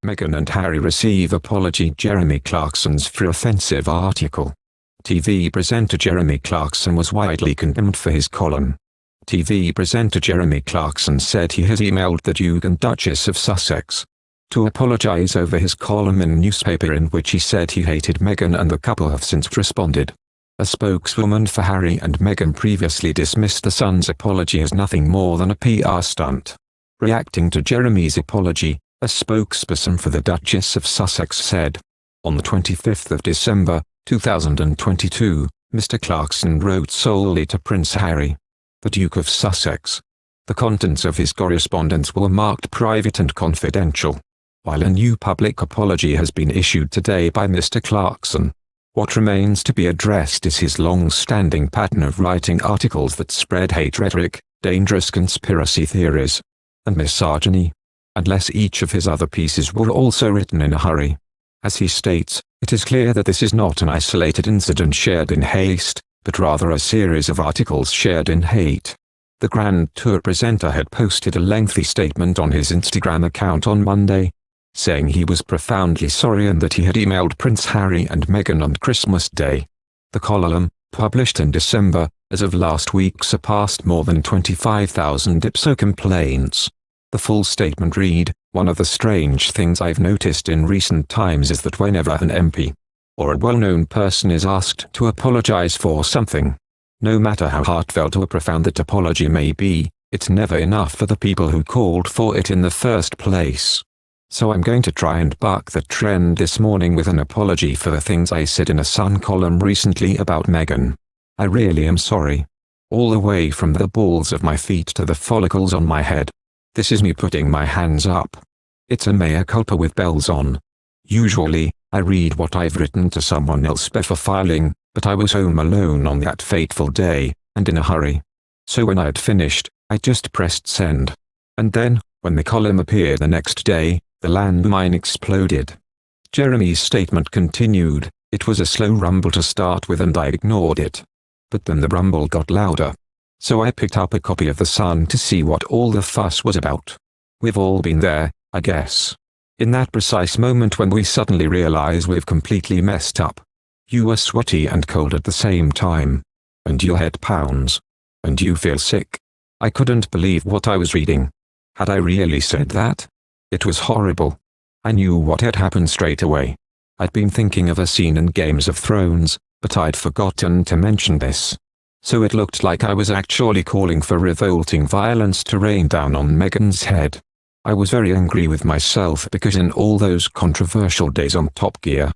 Meghan and Harry receive apology. Jeremy Clarkson's for offensive article. TV presenter Jeremy Clarkson was widely condemned for his column. TV presenter Jeremy Clarkson said he has emailed the Duke and Duchess of Sussex to apologize over his column in a newspaper in which he said he hated Meghan, and the couple have since responded. A spokeswoman for Harry and Meghan previously dismissed the Sun's apology as nothing more than a PR stunt. Reacting to Jeremy's apology, a spokesperson for the Duchess of Sussex said, "On the 25th of December, 2022, Mr. Clarkson wrote solely to Prince Harry, the Duke of Sussex. The contents of his correspondence were marked private and confidential. While a new public apology has been issued today by Mr. Clarkson, what remains to be addressed is his long-standing pattern of writing articles that spread hate rhetoric, dangerous conspiracy theories, and misogyny, unless each of his other pieces were also written in a hurry." As he states, it is clear that this is not an isolated incident shared in haste, but rather a series of articles shared in hate. The Grand Tour presenter had posted a lengthy statement on his Instagram account on Monday, saying he was profoundly sorry and that he had emailed Prince Harry and Meghan on Christmas Day. The column, published in December, as of last week surpassed more than 25,000 ipso complaints. The full statement read, "One of the strange things I've noticed in recent times is that whenever an MP or a well-known person is asked to apologize for something, no matter how heartfelt or profound that apology may be, it's never enough for the people who called for it in the first place. So I'm going to try and buck the trend this morning with an apology for the things I said in a Sun column recently about Meghan. I really am sorry. All the way from the balls of my feet to the follicles on my head. This is me putting my hands up. It's a mea culpa with bells on. Usually, I read what I've written to someone else before filing, but I was home alone on that fateful day, and in a hurry. So when I had finished, I just pressed send. And then, when the column appeared the next day, the landmine exploded." Jeremy's statement continued, "It was a slow rumble to start with and I ignored it. But then the rumble got louder. So I picked up a copy of The Sun to see what all the fuss was about. We've all been there, I guess. In that precise moment when we suddenly realize we've completely messed up. You are sweaty and cold at the same time. And your head pounds. And you feel sick. I couldn't believe what I was reading. Had I really said that? It was horrible. I knew what had happened straight away. I'd been thinking of a scene in Games of Thrones, but I'd forgotten to mention this. So it looked like I was actually calling for revolting violence to rain down on Meghan's head. I was very angry with myself because in all those controversial days on Top Gear,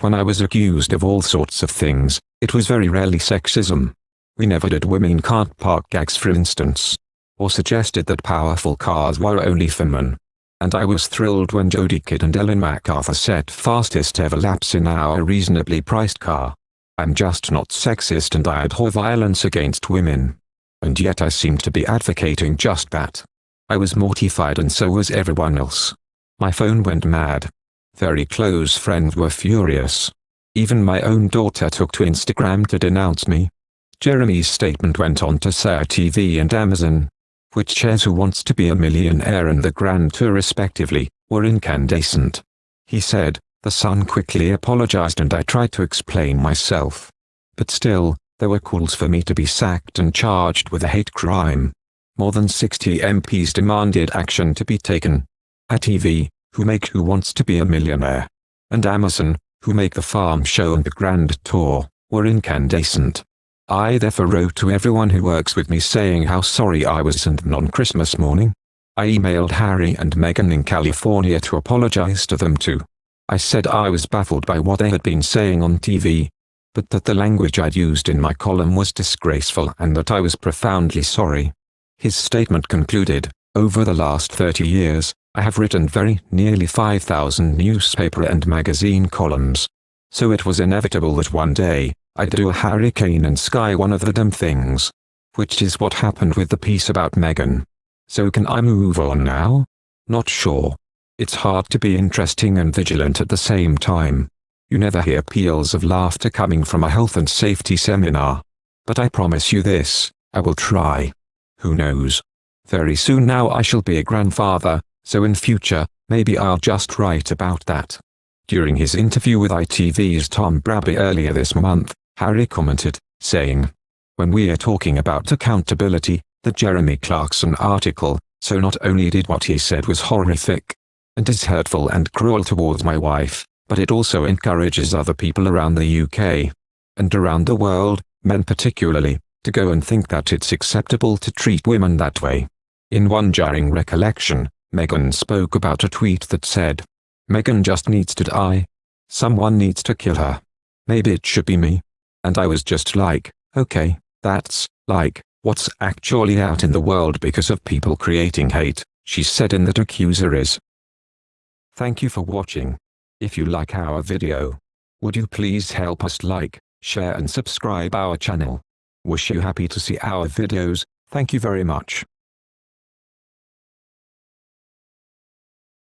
when I was accused of all sorts of things, it was very rarely sexism. We never did women can't park gags, for instance, or suggested that powerful cars were only for men. And I was thrilled when Jodie Kidd and Ellen MacArthur set fastest ever laps in our reasonably priced car. I'm just not sexist and I abhor violence against women. And yet I seemed to be advocating just that. I was mortified and so was everyone else. My phone went mad. Very close friends were furious. Even my own daughter took to Instagram to denounce me." Jeremy's statement went on to say TV and Amazon, which shares Who Wants to Be a Millionaire and the Grand Tour respectively, were incandescent. He said, "The Sun quickly apologized and I tried to explain myself. But still, there were calls for me to be sacked and charged with a hate crime. More than 60 MPs demanded action to be taken. TV, who make Who Wants to Be a Millionaire, and Amazon, who make The Farm Show and the Grand Tour, were incandescent. I therefore wrote to everyone who works with me saying how sorry I was, and on Christmas morning, I emailed Harry and Meghan in California to apologize to them too. I said I was baffled by what they had been saying on TV, but that the language I'd used in my column was disgraceful and that I was profoundly sorry." His statement concluded, "Over the last 30 years, I have written nearly 5,000 newspaper and magazine columns. So it was inevitable that one day, I'd do a hurricane and sky one of the damn things. Which is what happened with the piece about Meghan. So can I move on now? Not sure. It's hard to be interesting and vigilant at the same time. You never hear peals of laughter coming from a health and safety seminar. But I promise you this, I will try. Who knows? Very soon now I shall be a grandfather, so in future, Maybe I'll just write about that. During his interview with ITV's Tom Brabby earlier this month, Harry commented, saying, "When we're talking about accountability, the Jeremy Clarkson article, so not only did what he said was horrific and is hurtful and cruel towards my wife, but it also encourages other people around the UK and around the world, men particularly, to go and think that it's acceptable to treat women that way." In one jarring recollection, Meghan spoke about a tweet that said, "Meghan just needs to die. Someone needs to kill her. Maybe it should be me." And I was just like, okay, that's, like, what's actually out in the world because of people creating hate, she said in that accuser is. Thank you for watching. If you like our video, would you please help us like, share and subscribe our channel. Wish you happy to see our videos. Thank you very much.